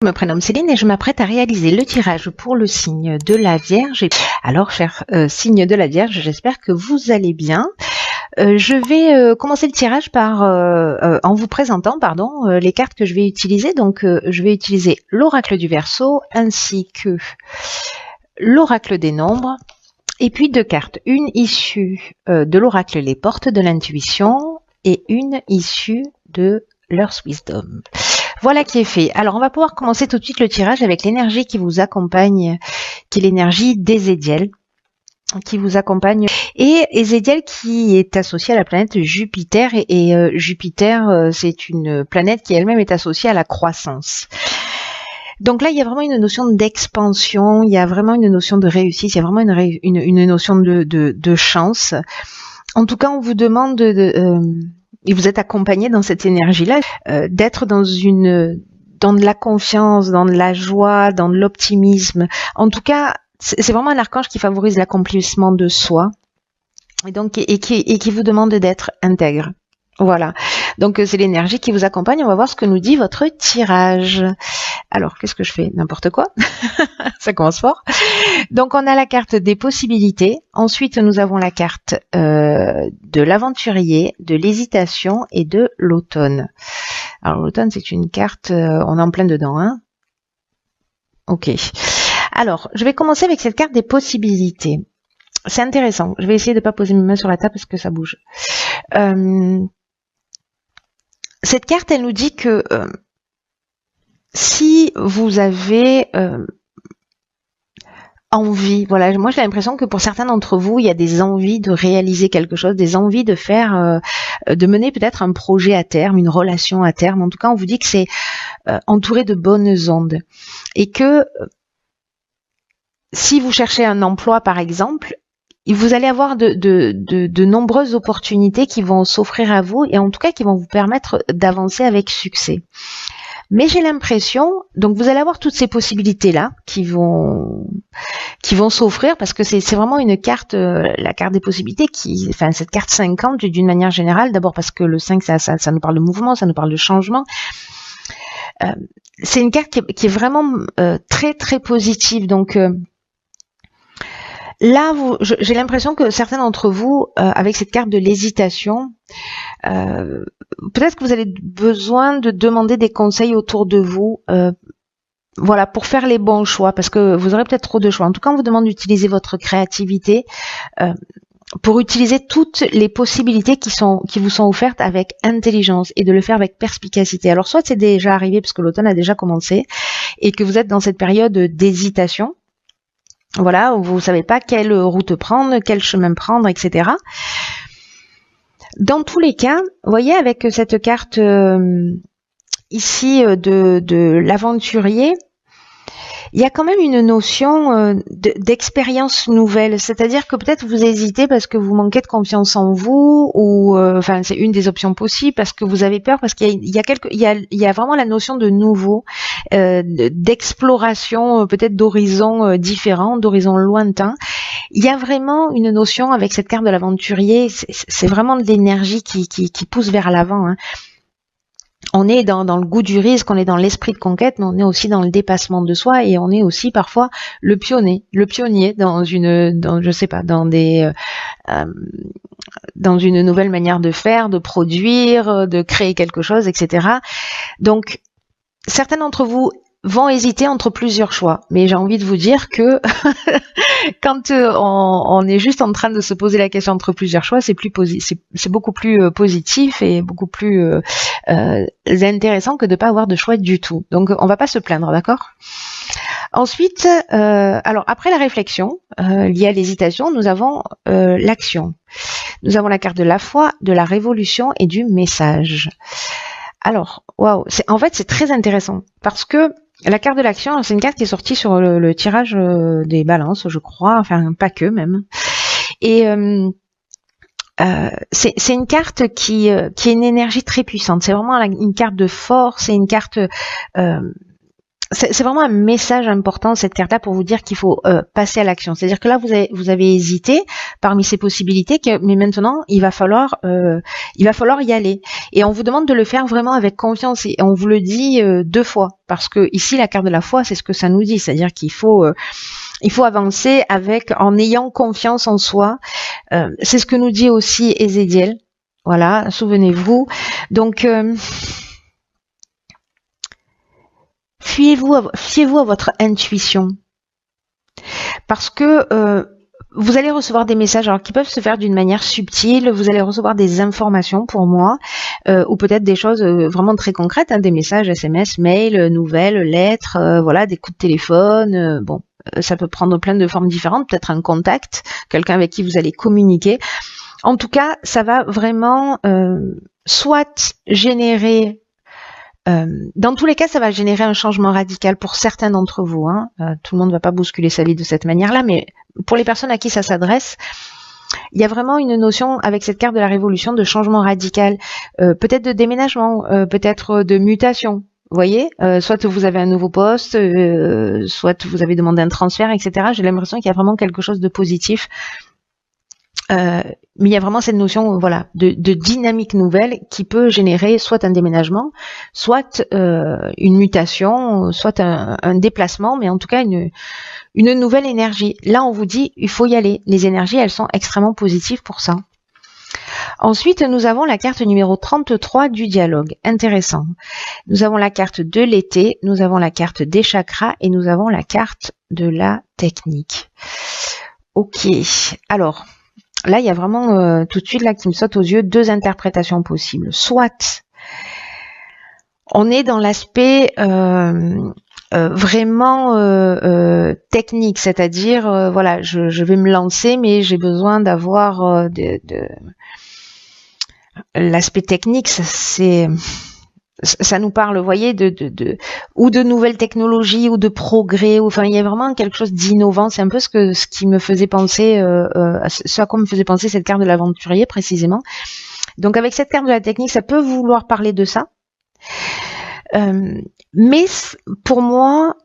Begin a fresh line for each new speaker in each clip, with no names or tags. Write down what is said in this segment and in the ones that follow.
Je me prénomme Céline et je m'apprête à réaliser le tirage pour le signe de la Vierge. Alors, cher signe de la Vierge, j'espère que vous allez bien. Je vais commencer le tirage en vous présentant les cartes que je vais utiliser. Donc, je vais utiliser l'oracle du Verseau ainsi que l'oracle des nombres. Et puis deux cartes, une issue de l'oracle Les Portes de l'Intuition et une issue de l'Earth Wisdom. Voilà qui est fait. Alors, on va pouvoir commencer tout de suite le tirage avec l'énergie qui vous accompagne, qui est l'énergie d'Ézédiel, qui vous accompagne. Et Ézédiel qui est associé à la planète Jupiter. Et Jupiter, c'est une planète qui elle-même est associée à la croissance. Donc là, il y a vraiment une notion d'expansion, il y a vraiment une notion de réussite, il y a vraiment une notion de chance. En tout cas, on vous demande et vous êtes accompagné dans cette énergie-là, d'être dans de la confiance, dans de la joie, dans de l'optimisme. En tout cas, c'est vraiment un archange qui favorise l'accomplissement de soi et donc et qui vous demande d'être intègre. Voilà. Donc c'est l'énergie qui vous accompagne. On va voir ce que nous dit votre tirage. Alors, qu'est-ce que je fais? N'importe quoi. Ça commence fort. Donc, on a la carte des possibilités. Ensuite, nous avons la carte de l'aventurier, de l'hésitation et de l'automne. Alors, l'automne, c'est une carte, on est en plein dedans, hein. Ok. Alors, je vais commencer avec cette carte des possibilités. C'est intéressant. Je vais essayer de ne pas poser mes mains sur la table parce que ça bouge. Cette carte, elle nous dit que si vous avez envie, voilà, moi j'ai l'impression que pour certains d'entre vous, il y a des envies de réaliser quelque chose, des envies de faire, de mener peut-être un projet à terme, une relation à terme. En tout cas, on vous dit que c'est entouré de bonnes ondes et que si vous cherchez un emploi, par exemple, vous allez avoir de nombreuses opportunités qui vont s'offrir à vous et en tout cas qui vont vous permettre d'avancer avec succès. Mais j'ai l'impression, donc vous allez avoir toutes ces possibilités-là qui vont s'offrir parce que c'est vraiment une carte, la carte des possibilités cette carte 50 d'une manière générale, d'abord parce que le 5 ça nous parle de mouvement, ça nous parle de changement. C'est une carte qui est vraiment très très positive, donc là, j'ai l'impression que certains d'entre vous, avec cette carte de l'hésitation, peut-être que vous avez besoin de demander des conseils autour de vous, voilà, pour faire les bons choix, parce que vous aurez peut-être trop de choix. En tout cas, on vous demande d'utiliser votre créativité pour utiliser toutes les possibilités qui vous sont offertes avec intelligence et de le faire avec perspicacité. Alors, soit c'est déjà arrivé parce que l'automne a déjà commencé et que vous êtes dans cette période d'hésitation. Voilà, où vous ne savez pas quelle route prendre, quel chemin prendre, etc. Dans tous les cas, vous voyez, avec cette carte ici de l'aventurier, il y a quand même une notion d'expérience nouvelle. C'est-à-dire que peut-être vous hésitez parce que vous manquez de confiance en vous, ou c'est une des options possibles, parce que vous avez peur, parce qu'il y a vraiment la notion de nouveau, d'exploration, peut-être d'horizons différents, d'horizons lointains. Il y a vraiment une notion avec cette carte de l'aventurier, c'est vraiment de l'énergie qui pousse vers l'avant, hein. On est dans le goût du risque, on est dans l'esprit de conquête, mais on est aussi dans le dépassement de soi et on est aussi parfois le pionnier dans une nouvelle manière de faire, de produire, de créer quelque chose, etc. Donc, certains d'entre vous vont hésiter entre plusieurs choix, mais j'ai envie de vous dire que quand on est juste en train de se poser la question entre plusieurs choix, c'est beaucoup plus positif et beaucoup plus intéressant que de pas avoir de choix du tout. Donc on va pas se plaindre, d'accord? Ensuite, alors après la réflexion liée à l'hésitation, nous avons l'action. Nous avons la carte de la foi, de la révolution et du message. Alors, waouh, en fait c'est très intéressant parce que la carte de l'action, c'est une carte qui est sortie sur le tirage des balances, je crois, enfin pas que même. Et c'est une carte qui est une énergie très puissante. C'est vraiment une carte de force, c'est une carte c'est vraiment un message important, cette carte-là, pour vous dire qu'il faut passer à l'action. C'est-à-dire que là, vous avez hésité parmi ces possibilités, mais maintenant, il va falloir y aller. Et on vous demande de le faire vraiment avec confiance. Et on vous le dit 2 fois. Parce que ici, la carte de la foi, c'est ce que ça nous dit. C'est-à-dire qu'il faut avancer en ayant confiance en soi. C'est ce que nous dit aussi Ézéchiel. Voilà, souvenez-vous. Donc, fiez-vous à votre intuition. Parce que vous allez recevoir des messages alors qui peuvent se faire d'une manière subtile, vous allez recevoir des informations pour moi, ou peut-être des choses vraiment très concrètes, hein, des messages SMS, mails, nouvelles, lettres, voilà, des coups de téléphone, bon, ça peut prendre plein de formes différentes, peut-être un contact, quelqu'un avec qui vous allez communiquer. En tout cas, ça va vraiment soit générer dans tous les cas, ça va générer un changement radical pour certains d'entre vous. Hein. Tout le monde ne va pas bousculer sa vie de cette manière-là, mais pour les personnes à qui ça s'adresse, il y a vraiment une notion avec cette carte de la révolution de changement radical, peut-être de déménagement, peut-être de mutation. Vous voyez, soit vous avez un nouveau poste, soit vous avez demandé un transfert, etc. J'ai l'impression qu'il y a vraiment quelque chose de positif. Mais il y a vraiment cette notion, voilà, de dynamique nouvelle qui peut générer soit un déménagement, soit une mutation, soit un déplacement, mais en tout cas une nouvelle énergie. Là, on vous dit, il faut y aller. Les énergies, elles sont extrêmement positives pour ça. Ensuite, nous avons la carte numéro 33 du dialogue. Intéressant. Nous avons la carte de l'été, nous avons la carte des chakras et nous avons la carte de la technique. Ok. Alors, là, il y a vraiment tout de suite là qui me saute aux yeux 2 interprétations possibles. Soit on est dans l'aspect vraiment technique, c'est-à-dire voilà, je vais me lancer, mais j'ai besoin d'avoir l'aspect technique. Ça nous parle, vous voyez, ou de nouvelles technologies ou de progrès. Enfin, il y a vraiment quelque chose d'innovant. C'est un peu ce qui me faisait penser, ce à quoi me faisait penser cette carte de l'aventurier précisément. Donc, avec cette carte de la technique, ça peut vouloir parler de ça. Mais pour moi,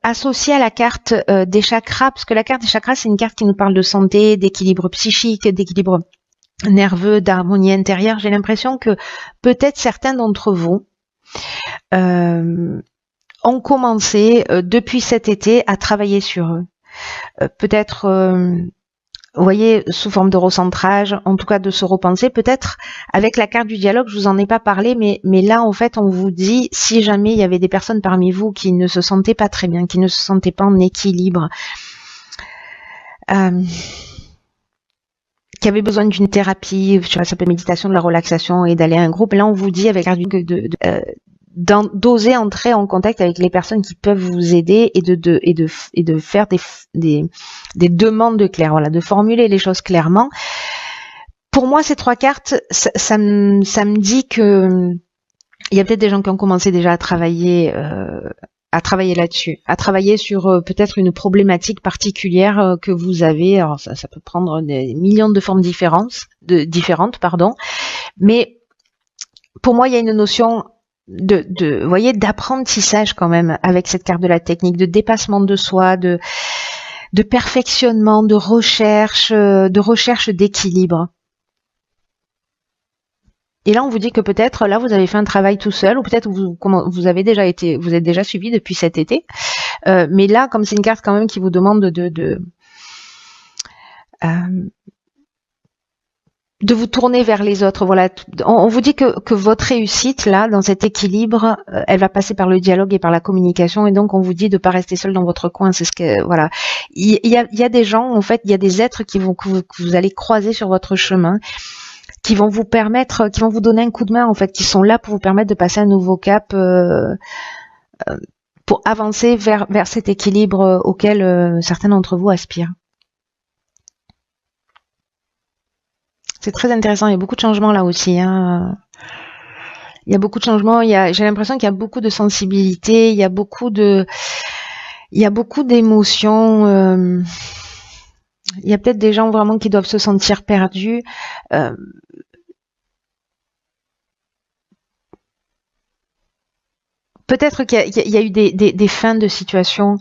associé à la carte des chakras, parce que la carte des chakras, c'est une carte qui nous parle de santé, d'équilibre psychique, d'équilibre nerveux, d'harmonie intérieure, j'ai l'impression que peut-être certains d'entre vous ont commencé depuis cet été à travailler sur eux. Peut-être, vous voyez, sous forme de recentrage, en tout cas de se repenser. Peut-être avec la carte du dialogue, je vous en ai pas parlé, mais là, en fait, on vous dit, si jamais il y avait des personnes parmi vous qui ne se sentaient pas très bien, qui ne se sentaient pas en équilibre, qui avait besoin d'une thérapie, ça s'appelle méditation de la relaxation et d'aller à un groupe. Là, on vous dit avec d'oser entrer en contact avec les personnes qui peuvent vous aider et de faire des demandes claires, voilà, de formuler les choses clairement. Pour moi, ces 3 cartes, ça me dit que il y a peut-être des gens qui ont commencé déjà à travailler là-dessus, à travailler sur peut-être une problématique particulière que vous avez. Alors ça peut prendre des millions de formes différentes, mais pour moi il y a une notion vous voyez, d'apprentissage quand même avec cette carte de la technique, de dépassement de soi, de perfectionnement, de recherche d'équilibre. Et là, on vous dit que peut-être, là, vous avez fait un travail tout seul, ou peut-être vous êtes déjà suivi depuis cet été. Mais là, comme c'est une carte quand même qui vous demande de vous tourner vers les autres, voilà. On vous dit que votre réussite, là, dans cet équilibre, elle va passer par le dialogue et par la communication, et donc on vous dit de pas rester seul dans votre coin. C'est ce que, voilà. Il y a des gens, en fait, il y a des êtres que vous allez croiser sur votre chemin, qui vont vous donner un coup de main, en fait, qui sont là pour vous permettre de passer un nouveau cap, pour avancer vers cet équilibre auquel certains d'entre vous aspirent. C'est très intéressant, il y a beaucoup de changements là aussi. Hein. Il y a beaucoup de changements, j'ai l'impression qu'il y a beaucoup de sensibilité, il y a beaucoup d'émotions. Il y a peut-être des gens vraiment qui doivent se sentir perdus. peut-être qu'il y a eu des fins de situation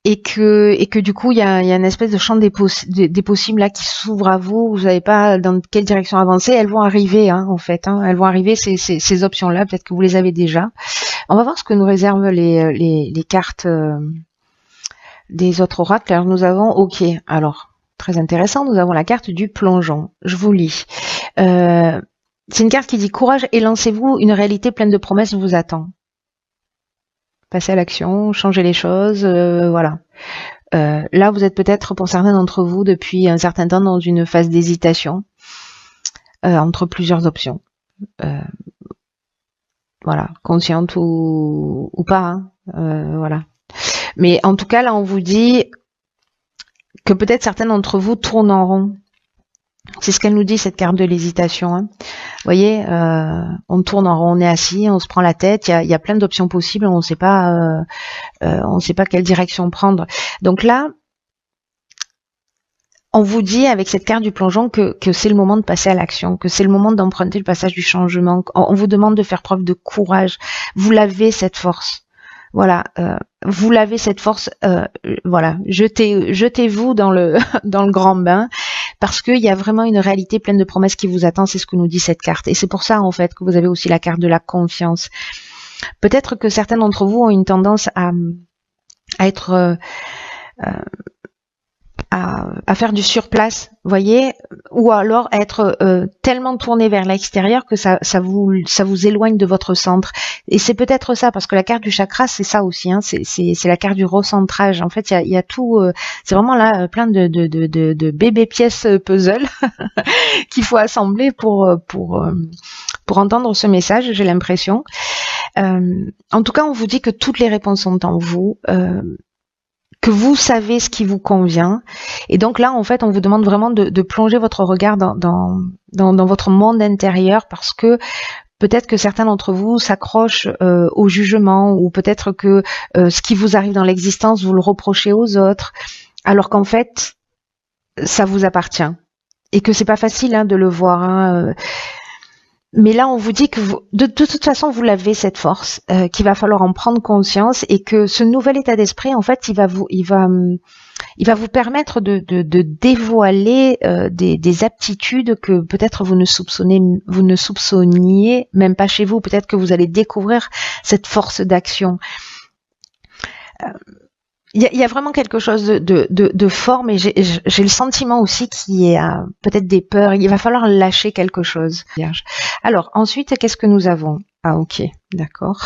et que du coup il y a une espèce de champ des possibles là qui s'ouvre à vous. Vous savez pas dans quelle direction avancer. Elles vont arriver, hein, en fait. Hein. Elles vont arriver ces options là. Peut-être que vous les avez déjà. On va voir ce que nous réservent les cartes des autres oracles. Alors nous avons, ok, alors très intéressant. Nous avons la carte du plongeon. Je vous lis. C'est une carte qui dit courage et lancez-vous. Une réalité pleine de promesses vous attend. Passer à l'action, changer les choses, voilà. Là, vous êtes peut-être, pour certains d'entre vous, depuis un certain temps dans une phase d'hésitation entre plusieurs options. Voilà, consciente ou pas, hein, voilà. Mais en tout cas, là, on vous dit que peut-être certains d'entre vous tournent en rond. C'est ce qu'elle nous dit, cette carte de l'hésitation. Hein. Vous voyez, on tourne en rond, on est assis, on se prend la tête, il y a plein d'options possibles, on ne sait pas quelle direction prendre. Donc là, on vous dit avec cette carte du plongeon que c'est le moment de passer à l'action, que c'est le moment d'emprunter le passage du changement. On vous demande de faire preuve de courage. Vous l'avez cette force. Voilà, vous l'avez cette force. Voilà, jetez-vous dans le dans le grand bain. Parce qu'il y a vraiment une réalité pleine de promesses qui vous attend, c'est ce que nous dit cette carte. Et c'est pour ça, en fait, que vous avez aussi la carte de la confiance. Peut-être que certains d'entre vous ont une tendance à être... à faire du surplace, voyez, ou alors être tellement tourné vers l'extérieur que ça vous éloigne de votre centre. Et c'est peut-être ça, parce que la carte du chakra, c'est ça aussi, hein, c'est la carte du recentrage. En fait, il y a tout, c'est vraiment là plein de bébés pièces puzzle qu'il faut assembler pour entendre ce message. J'ai l'impression. En tout cas, on vous dit que toutes les réponses sont en vous. Que vous savez ce qui vous convient. Et donc là, en fait, on vous demande vraiment de plonger votre regard dans votre monde intérieur parce que peut-être que certains d'entre vous s'accrochent au jugement ou peut-être que ce qui vous arrive dans l'existence, vous le reprochez aux autres, alors qu'en fait, ça vous appartient. Et que c'est pas facile hein, de le voir. Hein. Mais là, on vous dit que de toute façon, vous l'avez cette force, qu'il va falloir en prendre conscience et que ce nouvel état d'esprit, en fait, il va vous permettre de dévoiler des aptitudes que peut-être vous ne soupçonniez même pas chez vous. Peut-être que vous allez découvrir cette force d'action. Il y a vraiment quelque chose de fort, mais j'ai le sentiment aussi qu'il y a peut-être des peurs. Il va falloir lâcher quelque chose. Alors, ensuite, qu'est-ce que nous avons? Ah, ok, d'accord.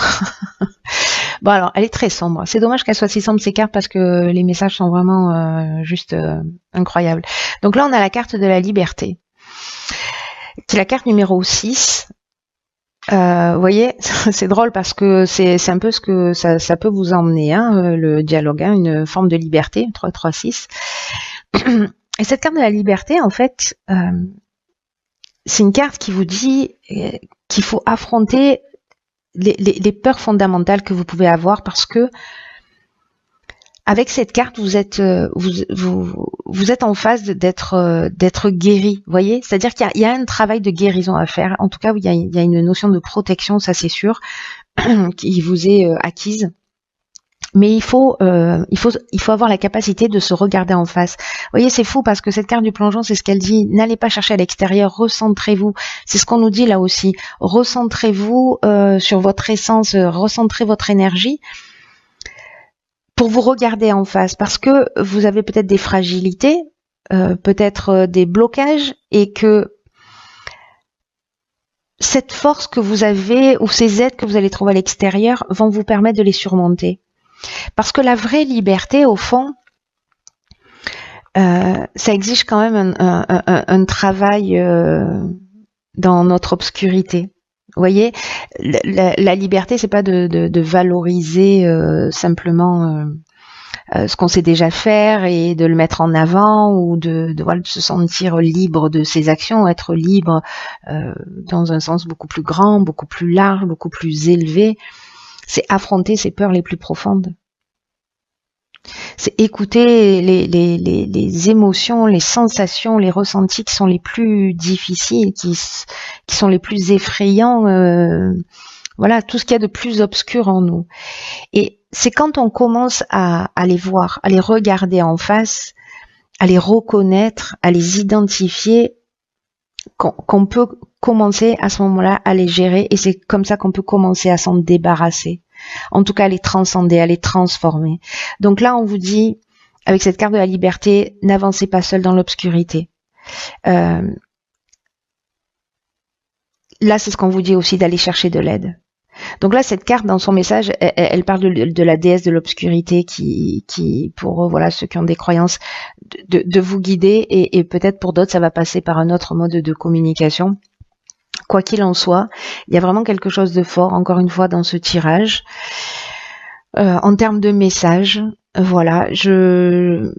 Bon, alors, elle est très sombre. C'est dommage qu'elle soit si sombre, ces cartes, parce que les messages sont vraiment juste incroyables. Donc là, on a la carte de la liberté. C'est la carte numéro 6. Vous voyez, c'est drôle parce que c'est un peu ce que ça peut vous emmener, hein, le dialogue, hein, une forme de liberté, 3-3-6. Et cette carte de la liberté, en fait, c'est une carte qui vous dit qu'il faut affronter les peurs fondamentales que vous pouvez avoir parce que avec cette carte, vous êtes en phase d'être guéri, voyez. C'est-à-dire qu'il y a un travail de guérison à faire. En tout cas, il y a une notion de protection, ça c'est sûr, qui vous est acquise. Mais il faut avoir la capacité de se regarder en face. Vous voyez, c'est fou parce que cette carte du plongeon, c'est ce qu'elle dit. N'allez pas chercher à l'extérieur, recentrez-vous. C'est ce qu'on nous dit là aussi. Recentrez-vous sur votre essence, recentrez votre énergie. Pour vous regarder en face, parce que vous avez peut-être des fragilités, peut-être des blocages, et que cette force que vous avez, ou ces aides que vous allez trouver à l'extérieur, vont vous permettre de les surmonter. Parce que la vraie liberté, au fond, ça exige quand même un travail dans notre obscurité. Vous voyez, la liberté, c'est pas de valoriser simplement ce qu'on sait déjà faire et de le mettre en avant ou de se sentir libre de ses actions, être libre dans un sens beaucoup plus grand, beaucoup plus large, beaucoup plus élevé. C'est affronter ses peurs les plus profondes. C'est écouter les émotions, les sensations, les ressentis qui sont les plus difficiles, qui sont les plus effrayants Voilà, tout ce qu'il y a de plus obscur en nous. Et c'est quand on commence à les voir, à les regarder en face, à les reconnaître, à les identifier, qu'on peut commencer à ce moment-là à les gérer, et c'est comme ça qu'on peut commencer à s'en débarrasser. En tout cas, à les transcender, à les transformer. Donc là, on vous dit, avec cette carte de la liberté, n'avancez pas seul dans l'obscurité. Là, c'est ce qu'on vous dit aussi, d'aller chercher de l'aide. Donc là, cette carte, dans son message, elle parle de la déesse de l'obscurité qui pour voilà, ceux qui ont des croyances, de vous guider, et peut-être pour d'autres, ça va passer par un autre mode de communication. Quoi qu'il en soit, il y a vraiment quelque chose de fort, encore une fois, dans ce tirage. En termes de message, voilà, ceux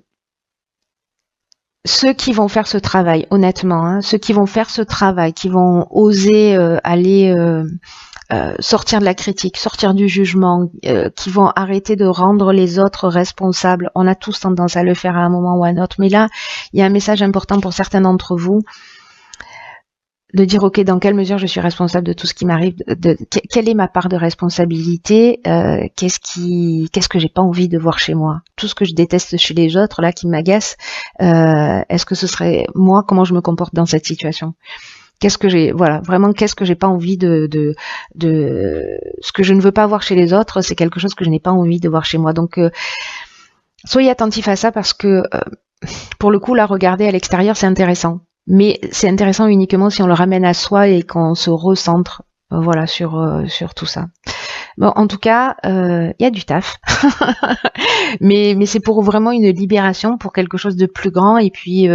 qui vont faire ce travail, honnêtement, hein, ceux qui vont faire ce travail, qui vont oser aller sortir de la critique, sortir du jugement, qui vont arrêter de rendre les autres responsables. On a tous tendance à le faire à un moment ou à un autre, mais là, il y a un message important pour certains d'entre vous, de dire, ok, dans quelle mesure je suis responsable de tout ce qui m'arrive, quelle est ma part de responsabilité, qu'est-ce que j'ai pas envie de voir chez moi, tout ce que je déteste chez les autres, là, qui m'agace, est-ce que ce serait moi, comment je me comporte dans cette situation? Qu'est-ce que j'ai, voilà, vraiment, qu'est-ce que j'ai pas envie de ce que je ne veux pas voir chez les autres, c'est quelque chose que je n'ai pas envie de voir chez moi. Donc, soyez attentifs à ça, parce que, pour le coup, là, regarder à l'extérieur, c'est intéressant. Mais c'est intéressant uniquement si on le ramène à soi et qu'on se recentre, voilà, sur tout ça. Bon, en tout cas, il y a du taf, mais c'est pour vraiment une libération, pour quelque chose de plus grand, et puis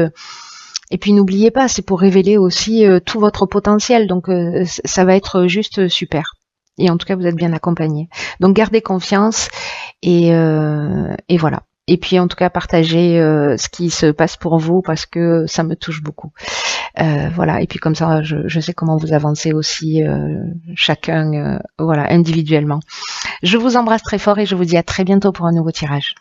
n'oubliez pas, c'est pour révéler aussi tout votre potentiel. Donc ça va être juste super. Et en tout cas, vous êtes bien accompagné. Donc gardez confiance, et voilà. Et puis en tout cas, partagez ce qui se passe pour vous, parce que ça me touche beaucoup. Voilà. Et puis comme ça, je sais comment vous avancez aussi, chacun, voilà, individuellement. Je vous embrasse très fort, et je vous dis à très bientôt pour un nouveau tirage.